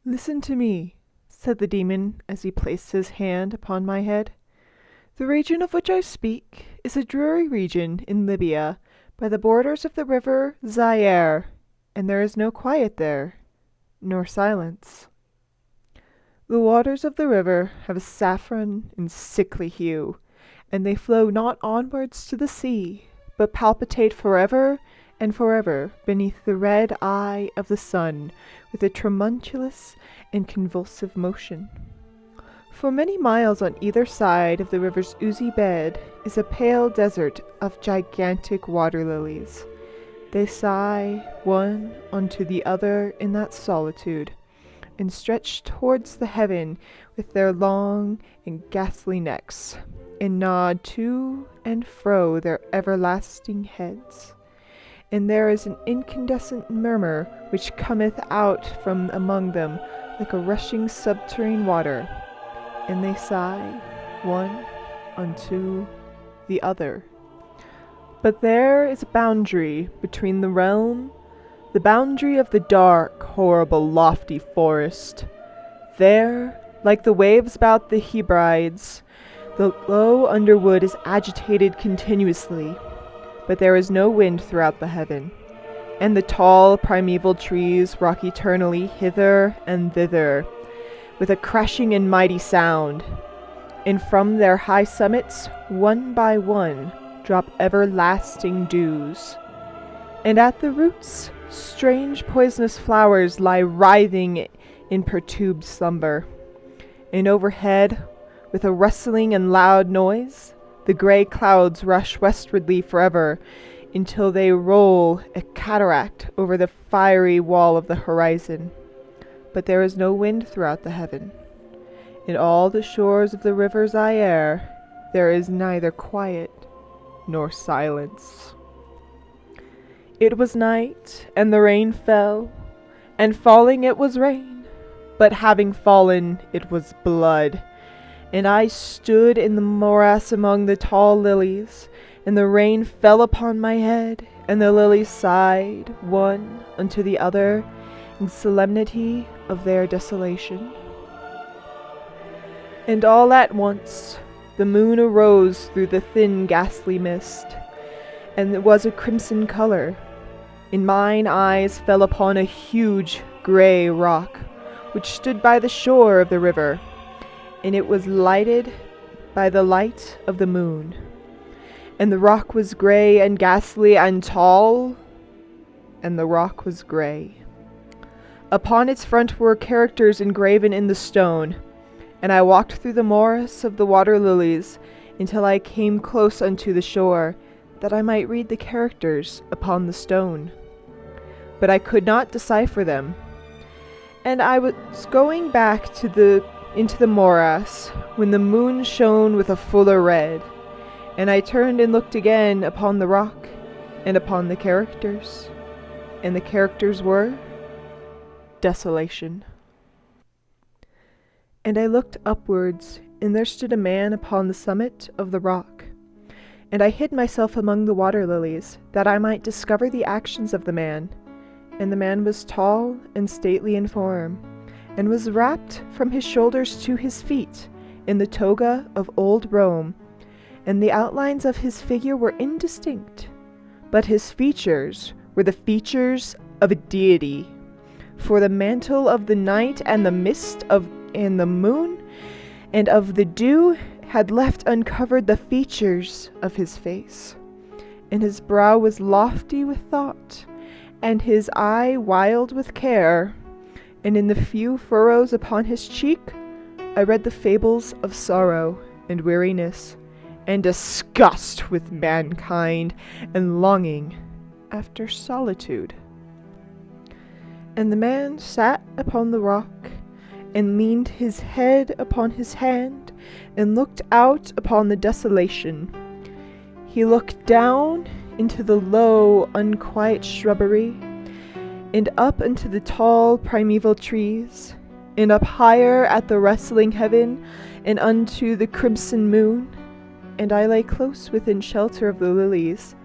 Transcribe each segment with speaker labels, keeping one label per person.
Speaker 1: "Listen to me," said the demon as he placed his hand upon my head. "The region of which I speak is a dreary region in Libya, by the borders of the river Zaire, and there is no quiet there, nor silence. The waters of the river have a saffron and sickly hue, and they flow not onwards to the sea, but palpitate forever and forever beneath the red eye of the sun with a tremulous and convulsive motion. For many miles on either side of the river's oozy bed is a pale desert of gigantic water lilies. They sigh one unto the other in that solitude, and stretch towards the heaven with their long and ghastly necks, and nod to and fro their everlasting heads. And there is an incandescent murmur which cometh out from among them like a rushing subterranean water, and they sigh one unto the other. But there is a boundary between the realm, the boundary of the dark, horrible, lofty forest. There, like the waves about the Hebrides, the low underwood is agitated continuously, but there is no wind throughout the heaven, and the tall primeval trees rock eternally hither and thither, with a crashing and mighty sound, and from their high summits, one by one, drop everlasting dews. And at the roots, strange poisonous flowers lie writhing in perturbed slumber. And overhead, with a rustling and loud noise, the gray clouds rush westwardly forever, until they roll a cataract over the fiery wall of the horizon. But there is no wind throughout the heaven. In all the shores of the river Zaire, there is neither quiet nor silence. It was night, and the rain fell, and falling it was rain, but having fallen it was blood. And I stood in the morass among the tall lilies, and the rain fell upon my head, and the lilies sighed one unto the other in solemnity of their desolation. And all at once the moon arose through the thin ghastly mist, and it was a crimson color. And mine eyes fell upon a huge grey rock, which stood by the shore of the river, and it was lighted by the light of the moon. And the rock was grey and ghastly and tall, and the rock was grey. Upon its front were characters engraven in the stone, and I walked through the morass of the water lilies until I came close unto the shore, that I might read the characters upon the stone. But I could not decipher them. And I was going back into the morass when the moon shone with a fuller red, and I turned and looked again upon the rock and upon the characters, and the characters were desolation. And I looked upwards, and there stood a man upon the summit of the rock. And I hid myself among the water lilies, that I might discover the actions of the man. And the man was tall and stately in form, and was wrapped from his shoulders to his feet in the toga of old Rome, and the outlines of his figure were indistinct, but his features were the features of a deity. For the mantle of the night and the mist and the moon and of the dew had left uncovered the features of his face, and his brow was lofty with thought, and his eye wild with care, and in the few furrows upon his cheek I read the fables of sorrow and weariness, and disgust with mankind, and longing after solitude. And the man sat upon the rock, and leaned his head upon his hand, and looked out upon the desolation. He looked down into the low, unquiet shrubbery, and up into the tall primeval trees, and up higher at the wrestling heaven, and unto the crimson moon. And I lay close within shelter of the lilies,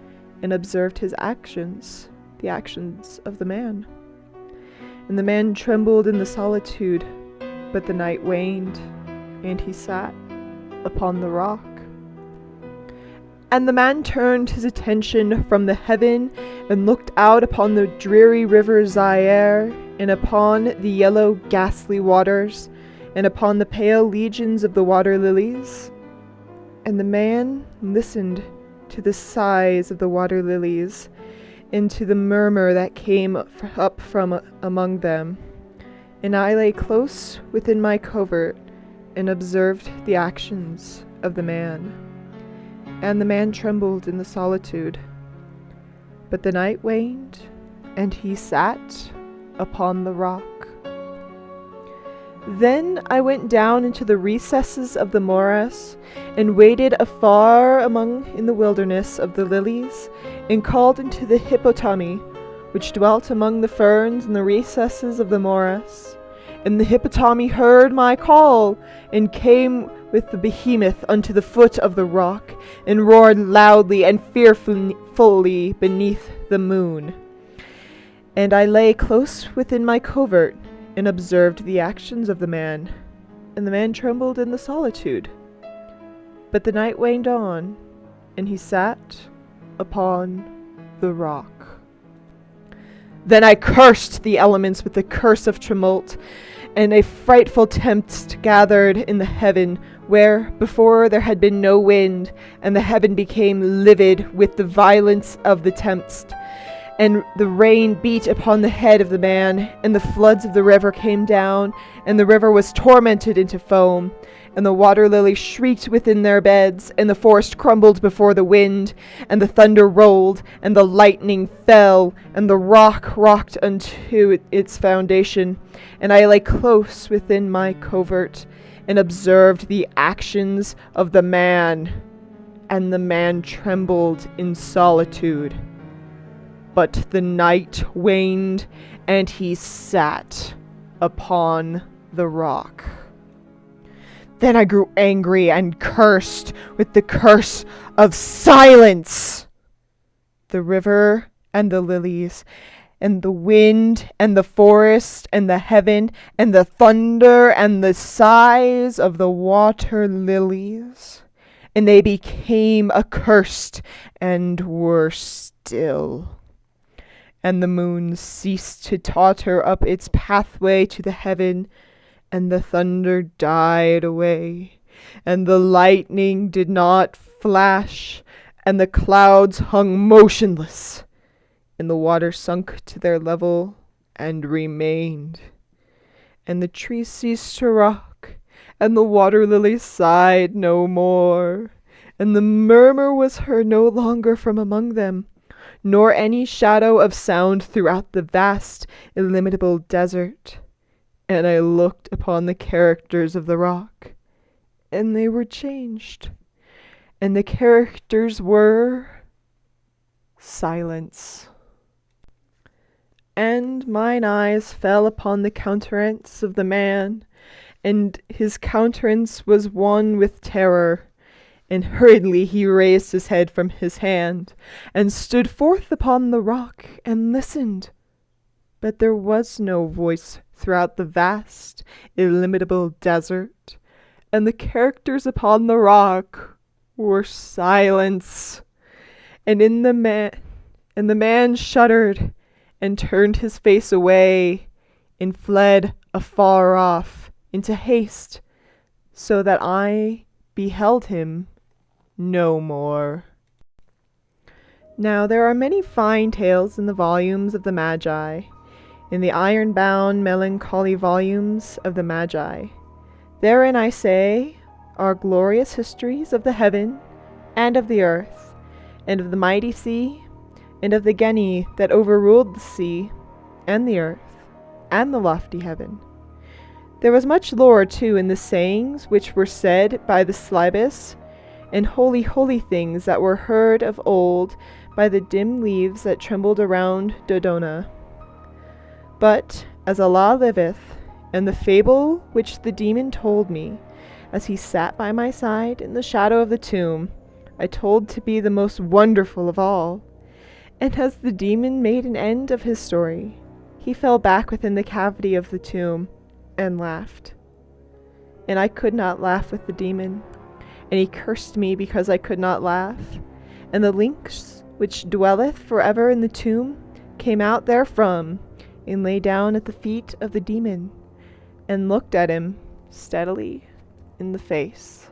Speaker 1: and observed his actions, the actions of the man. and the man trembled in the solitude. But the night waned, and he sat upon the rock. And the man turned his attention from the heaven and looked out upon the dreary river Zaire, and upon the yellow ghastly waters, and upon the pale legions of the water lilies. And the man listened to the sighs of the water lilies, and to the murmur that came up from among them. And I lay close within my covert, and observed the actions of the man. And the man trembled in the solitude. But the night waned, and he sat upon the rock. Then I went down into the recesses of the morass, and waited afar in the wilderness of the lilies, and called unto the hippopotami, which dwelt among the ferns in the recesses of the morass. And the hippopotami heard my call, and came with the behemoth unto the foot of the rock, and roared loudly and fearfully beneath the moon. And I lay close within my covert, and observed the actions of the man. And the man trembled in the solitude. But the night waned on, and he sat upon the rock. Then I cursed the elements with the curse of tumult, and a frightful tempest gathered in the heaven, where before there had been no wind, and the heaven became livid with the violence of the tempest. And the rain beat upon the head of the man, and the floods of the river came down, and the river was tormented into foam, and the water lilies shrieked within their beds, and the forest crumbled before the wind, and the thunder rolled, and the lightning fell, and the rock rocked unto its foundation. And I lay close within my covert, and observed the actions of the man, and the man trembled in solitude. But the night waned, and he sat upon the rock. Then I grew angry and cursed with the curse of silence the river and the lilies, and the wind and the forest and the heaven, and the thunder and the sighs of the water lilies. And they became accursed and were still. And the moon ceased to totter up its pathway to the heaven, and the thunder died away, and the lightning did not flash, and the clouds hung motionless, and the water sunk to their level and remained, and the trees ceased to rock, and the water lilies sighed no more, and the murmur was heard no longer from among them, nor any shadow of sound throughout the vast, illimitable desert. And I looked upon the characters of the rock, and they were changed. And the characters were silence. And mine eyes fell upon the countenance of the man, and his countenance was one with terror. And hurriedly he raised his head from his hand, and stood forth upon the rock, and listened. But there was no voice throughout the vast, illimitable desert, and the characters upon the rock were silence. And the man shuddered, and turned his face away, and fled afar off into haste, so that I beheld him no more. Now there are many fine tales in the volumes of the Magi, in the iron-bound, melancholy volumes of the Magi. Therein, I say, are glorious histories of the heaven and of the earth, and of the mighty sea, and of the Genii that overruled the sea, and the earth, and the lofty heaven. There was much lore, too, in the sayings which were said by the Slybus, and holy things that were heard of old by the dim leaves that trembled around Dodona. But, as Allah liveth, and the fable which the demon told me, as he sat by my side in the shadow of the tomb, I told to be the most wonderful of all. And as the demon made an end of his story, He fell back within the cavity of the tomb and laughed. And I could not laugh with the demon, and he cursed me because I could not laugh. And the lynx, which dwelleth forever in the tomb, came out therefrom, and lay down at the feet of the demon, and looked at him steadily in the face.